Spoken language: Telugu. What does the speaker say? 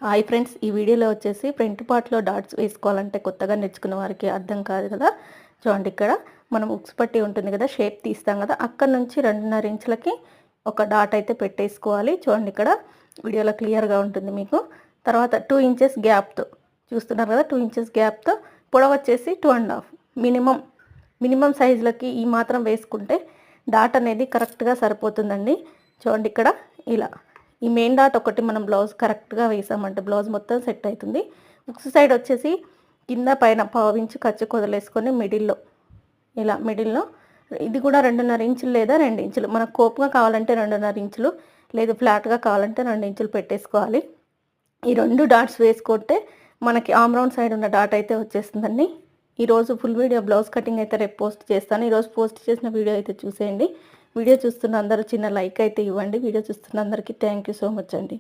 హాయ్ ఫ్రెండ్స్, ఈ వీడియోలో వచ్చేసి ఫ్రంట్ పార్ట్లో డాట్స్ వేసుకోవాలంటే కొత్తగా నేర్చుకున్న వారికి అర్థం కాదు కదా. చూడండి, ఇక్కడ మనం ఉక్స్ పట్టి ఉంటుంది కదా, షేప్ తీస్తాం కదా, అక్కడ నుంచి 2.5 ఇంచులకి ఒక డాట్ అయితే పెట్టేసుకోవాలి. చూడండి, ఇక్కడ వీడియోలో క్లియర్గా ఉంటుంది మీకు. తర్వాత 2 ఇంచెస్ గ్యాప్తో చూస్తున్నారు కదా, 2 ఇంచెస్ గ్యాప్తో పొడవు వచ్చేసి 2.5. మినిమం సైజులకి ఈ మాత్రం వేసుకుంటే డాట్ అనేది కరెక్ట్గా సరిపోతుందండి. చూడండి, ఇక్కడ ఇలా ఈ మెయిన్ డాట్ ఒకటి మనం బ్లౌజ్ కరెక్ట్గా వేసామంటే బ్లౌజ్ మొత్తం సెట్ అవుతుంది. ఉక్స్ సైడ్ వచ్చేసి కింద పైన 1/2 ఇంచు ఖర్చు వదిలేసుకొని మిడిల్లో ఇది కూడా 2.5 ఇంచులు లేదా 2 ఇంచులు, మనకు కోపుగా కావాలంటే 2.5 ఇంచులు, లేదు ఫ్లాట్గా కావాలంటే 2 ఇంచులు పెట్టేసుకోవాలి. ఈ 2 డాట్స్ వేసుకుంటే మనకి ఆమ్ రౌండ్ సైడ్ ఉన్న డాట్ అయితే వచ్చేస్తుందండి. ఈరోజు ఫుల్ వీడియో బ్లౌజ్ కటింగ్ అయితే రేపు పోస్ట్ చేస్తాను. ఈరోజు పోస్ట్ చేసిన వీడియో అయితే చూసేయండి. వీడియో చూస్తున్న అందరూ చిన్న లైక్ అయితే ఇవ్వండి. వీడియో చూస్తున్న అందరికీ థ్యాంక్ యూ సో మచ్ అండి.